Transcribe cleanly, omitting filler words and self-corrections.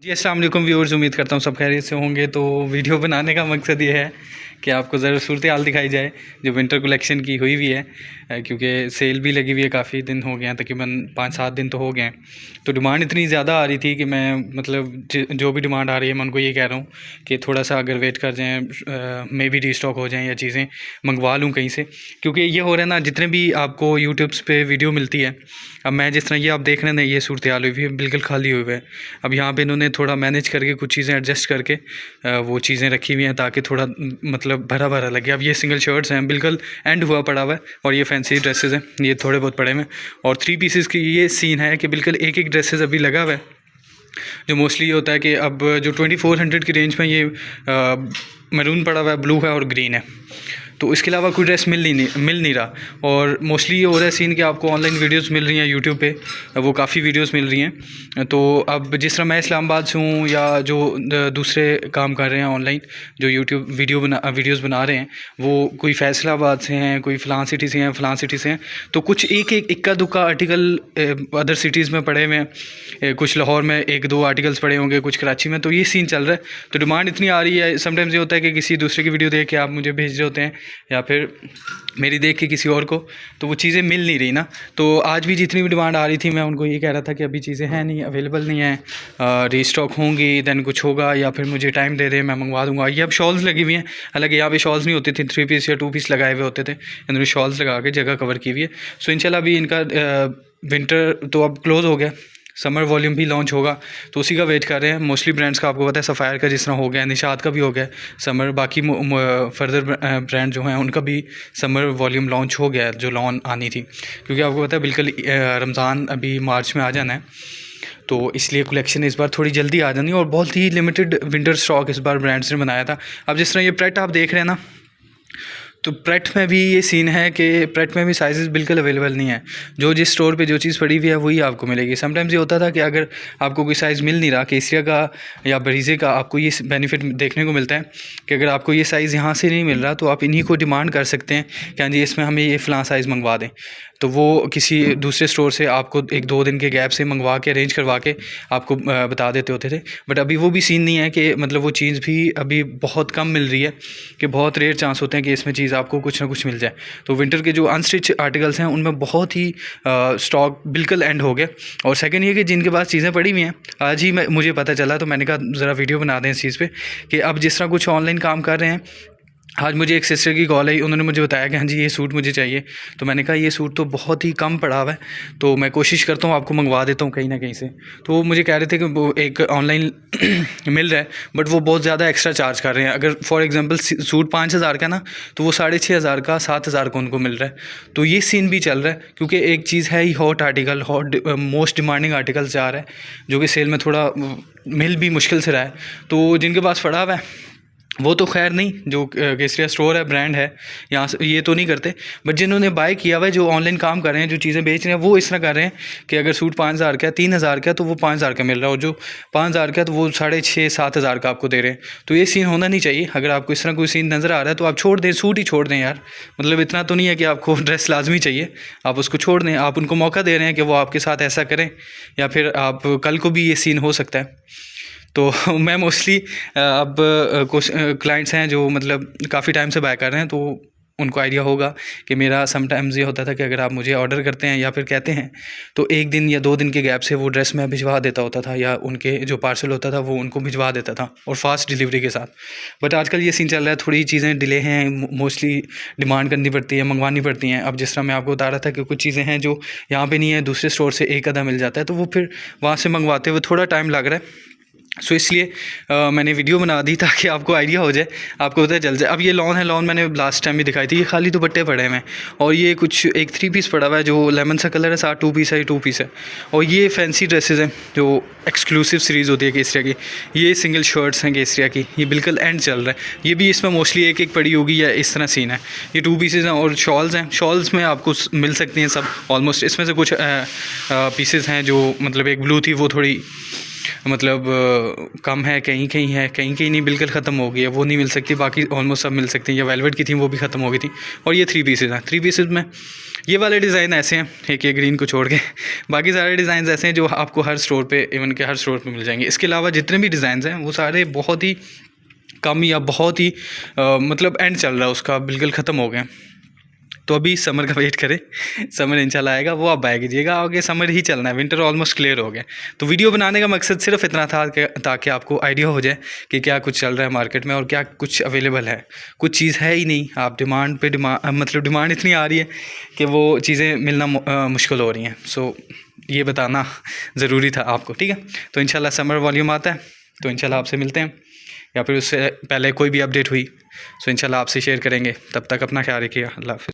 जी अस्सलाम वालेकुम व्यूअर्स, उम्मीद करता हूँ सब खैरियत से होंगे। तो वीडियो बनाने का मकसद ये है कि आपको ज़रा सूरत हाल दिखाई जाए जो विंटर कलेक्शन की हुई हुई है, क्योंकि सेल भी लगी हुई है। काफ़ी दिन हो गए हैं, तकरीबन 5-7 दिन तो हो गए हैं। तो डिमांड इतनी ज़्यादा आ रही थी कि मैं मतलब जो भी डिमांड आ रही है मैं उनको ये कह रहा हूँ कि थोड़ा सा अगर वेट कर जाएँ, मे बी रीस्टॉक हो जाएँ या चीज़ें मंगवा लूँ कहीं से। क्योंकि ये हो रहा है ना, जितने भी आपको यूट्यूब्स पे वीडियो मिलती है, अब मैं जिस तरह ये आप देख रहे हैं ना, ये सूरत हाल हुई है बिल्कुल खाली हुई है। अब यहाँ पे इन्होंने थोड़ा मैनेज करके कुछ चीज़ें एडजस्ट करके वो चीज़ें रखी हुई हैं ताकि थोड़ा मतलब भरा भरा लगे। अब ये सिंगल शर्ट्स हैं, बिल्कुल एंड हुआ पड़ा हुआ है, और ये फैंसी ड्रेसेस हैं, ये थोड़े बहुत पड़े हुए हैं। और 3 पीसेस की ये सीन है कि बिल्कुल एक एक ड्रेसेस अभी लगा हुआ है। जो मोस्टली ये होता है कि अब जो 2400 की रेंज में ये मरून पड़ा हुआ है, ब्लू है और ग्रीन है, तो इसके अलावा कोई ड्रेस मिल नहीं रहा। और मोस्टली ये हो रहा है सीन कि आपको ऑनलाइन वीडियोस मिल रही हैं यूट्यूब पे, वो काफ़ी वीडियोस मिल रही हैं। तो अब जिस तरह मैं इस्लामाबाद से हूँ या जो दूसरे काम कर रहे हैं ऑनलाइन, जो यूट्यूब वीडियोस बना रहे हैं, वो कोई फैसलाबाद से हैं, कोई फ़लाँ सिटी से हैं, फ़लाँ सिटी से हैं। तो कुछ एक इक्का दुक्का आर्टिकल अदर सिटीज़ में पड़े हुए हैं, कुछ लाहौर में 1-2 आर्टिकल्स पड़े होंगे, कुछ कराची में। तो ये सीन चल रहा है। तो डिमांड इतनी आ रही है, समटाइम्स ये होता है कि किसी दूसरे की वीडियो देख के आप मुझे भेज रहे होते हैं या फिर मेरी देख के किसी और को, तो वो चीज़ें मिल नहीं रही ना। तो आज भी जितनी भी डिमांड आ रही थी मैं उनको ये कह रहा था कि अभी चीज़ें हैं नहीं, अवेलेबल नहीं है, रीस्टॉक होंगी दैन कुछ होगा, या फिर मुझे टाइम दे दें मैं मंगवा दूंगा। ये अब शॉल्स लगी हुई हैं, हालांकि यहाँ पे शॉल्स नहीं होती थी, 3 पीस या 2 पीस लगाए हुए होते थे, इन्होंने शॉल्स लगा के जगह कवर की हुई है। सो इंशाल्लाह अभी इनका विंटर तो अब क्लोज़ हो गया, समर वॉल्यूम भी लॉन्च होगा, तो उसी का वेट कर रहे हैं। मोस्टली ब्रांड्स का आपको पता है, सफ़ायर का जिस तरह हो गया, निशात का भी हो गया समर, बाकी फर्दर ब्रांड जो हैं उनका भी समर वॉल्यूम लॉन्च हो गया है, जो लॉन आनी थी। क्योंकि आपको पता है बिल्कुल रमज़ान अभी मार्च में आ जाना है, तो इसलिए कलेक्शन इस बार थोड़ी जल्दी आ जानी है, और बहुत ही लिमिटेड विंटर स्टॉक इस बार ब्रांड्स ने बनाया था। अब जिस तरह ये प्रेट आप देख रहे हैं ना, तो प्रेट में भी ये सीन है कि प्रेट में भी साइज़ बिल्कुल अवेलेबल नहीं है। जो जिस स्टोर पे जो चीज़ पड़ी हुई है वही आपको मिलेगी। समटाइम्स ये होता था कि अगर आपको कोई साइज़ मिल नहीं रहा, केसरिया का या बरीज़े का, आपको ये बेनिफिट देखने को मिलता है कि अगर आपको ये साइज़ यहाँ से नहीं मिल रहा तो आप इन्हीं को डिमांड कर सकते हैं कि हाँ जी इसमें हमें ये फ़लाँ साइज़ मंगवा दें। तो वो किसी दूसरे स्टोर से आपको 1-2 दिन के गैप से मंगवा के अरेंज करवा के आपको बता देते होते थे। बट अभी वो भी सीन नहीं है कि मतलब वो चीज़ भी अभी बहुत कम मिल रही है, कि बहुत रेयर चांस होते हैं कि इसमें चीज़ आपको कुछ ना कुछ मिल जाए। तो विंटर के जो अनस्टिच आर्टिकल्स हैं उनमें बहुत ही स्टॉक बिल्कुल एंड हो गया। और सेकंड ये कि जिनके पास चीज़ें पड़ी हुई हैं, आज ही मुझे पता चला, तो मैंने कहा ज़रा वीडियो बना दें इस चीज़ पे कि अब जिस तरह कुछ ऑनलाइन काम कर रहे हैं। आज मुझे एक सिस्टर की कॉल आई, उन्होंने मुझे बताया कि हाँ जी ये सूट मुझे चाहिए। तो मैंने कहा ये सूट तो बहुत ही कम पड़ा हुआ है, तो मैं कोशिश करता हूँ आपको मंगवा देता हूँ कहीं ना कहीं से। तो वो मुझे कह रहे थे कि वो एक ऑनलाइन मिल रहा है, बट वो बहुत ज़्यादा एक्स्ट्रा चार्ज कर रहे हैं। अगर फॉर एग्जांपल सूट 5000 का ना, तो वो 6500 का 7000 का उनको मिल रहा है। तो ये सीन भी चल रहा है, क्योंकि एक चीज़ है ही hot article, most demanding article जा रहा है, जो कि सेल में थोड़ा मिल भी मुश्किल से रहा है। तो जिनके पास पड़ा हुआ है वो तो खैर नहीं, जो केसरिया स्टोर है, ब्रांड है, यहाँ से ये तो नहीं करते। बट जिन्होंने बाय किया हुआ है, जो ऑनलाइन काम कर रहे हैं, जो चीज़ें बेच रहे हैं, वो इस तरह कर रहे हैं कि अगर सूट 5000 का है, 3000 का है, तो वो 5000 का मिल रहा है, और जो 5000 का है तो वो 6500-7000 का आपको दे रहे हैं। तो ये सीन होना नहीं चाहिए। अगर आपको इस तरह कोई सीन नज़र आ रहा है तो आप छोड़ दें, सूट ही छोड़ दें यार। मतलब इतना तो नहीं है कि आपको ड्रेस लाजमी चाहिए, आप उसको छोड़ दें। आप उनको मौका दे रहे हैं कि वो आपके साथ ऐसा करें, या फिर आप कल को भी ये सीन हो सकता है। तो मैं मोस्टली अब कुछ क्लाइंट्स हैं जो मतलब काफ़ी टाइम से बाय कर रहे हैं, तो उनको आइडिया होगा कि मेरा समटाइम्स ये होता था कि अगर आप मुझे ऑर्डर करते हैं या फिर कहते हैं, तो 1 दिन या 2 दिन के गैप से वो ड्रेस मैं भिजवा देता होता था, या उनके जो पार्सल होता था वो उनको भिजवा देता था, और फास्ट डिलीवरी के साथ। बट आजकल ये सीन चल रहा है, थोड़ी चीज़ें डिले हैं, मोस्टली डिमांड करनी पड़ती है, मंगवानी पड़ती हैं। अब जिस तरह मैं आपको बता रहा था कि कुछ चीज़ें हैं जो यहाँ पर नहीं है, दूसरे स्टोर से एक आधा मिल जाता है, तो वो फिर वहाँ से मंगवाते हुए थोड़ा टाइम लग रहा है। सो इसलिए मैंने वीडियो बना दी ताकि आपको आइडिया हो जाए, आपको पता चल जाए। अब ये लॉन है, लॉन मैंने लास्ट टाइम भी दिखाई थी, ये खाली दुपट्टे पड़े हुए हैं, और ये कुछ एक 3 पीस पड़ा हुआ है जो लेमन सा कलर है, साथ 2 पीस है, 2 पीस है। और ये फैंसी ड्रेसेस हैं जो एक्सक्लूसिव सीरीज़ होती है केसरिया की। ये सिंगल शर्ट्स हैं केसरिया की, ये बिल्कुल एंड चल रहा है। ये भी इसमें मोस्टली एक एक पड़ी होगी, या इस तरह सीन है। ये 2 पीसेज हैं, और शॉल्स हैं, शॉल्स में आपको मिल सकती हैं सब ऑलमोस्ट। इसमें से कुछ पीसेस हैं जो मतलब एक ब्लू थी, वो थोड़ी मतलब कम है, कहीं कहीं है, कहीं कहीं नहीं, बिल्कुल ख़त्म हो गई है, वो नहीं मिल सकती, बाकी ऑलमोस्ट सब मिल सकती हैं। ये वेलवेट की थी वो भी ख़त्म हो गई थी। और ये 3 पीसेज हैं। 3 पीसेज में ये वाले डिज़ाइन ऐसे हैं, एक ये ग्रीन को छोड़ के बाकी सारे डिज़ाइन ऐसे हैं जो आपको हर स्टोर पे, इवन के हर स्टोर पे मिल जाएंगे। इसके अलावा जितने भी डिज़ाइन हैं वो सारे बहुत ही कम या बहुत ही मतलब एंड चल रहा है उसका, बिल्कुल ख़त्म हो गए। तो अभी समर का वेट करें, समर इंशाल्लाह आएगा, वो आप बाय कीजिएगा। आगे समर ही चलना है, विंटर ऑलमोस्ट क्लियर हो गया। तो वीडियो बनाने का मकसद सिर्फ इतना था ताकि आपको आइडिया हो जाए कि क्या कुछ चल रहा है मार्केट में और क्या कुछ अवेलेबल है। कुछ चीज़ है ही नहीं, आप डिमांड पे मतलब डिमांड इतनी आ रही है कि वो चीज़ें मिलना मुश्किल हो रही हैं। सो ये बताना ज़रूरी था आपको, ठीक है। तो इंशाल्लाह समर वॉल्यूम आता है तो इंशाल्लाह आपसे मिलते हैं, या फिर उससे पहले कोई भी अपडेट हुई सो इंशाल्लाह आपसे शेयर करेंगे। तब तक अपना ख्याल रखिएगा। अल्लाह हाफ़िज़।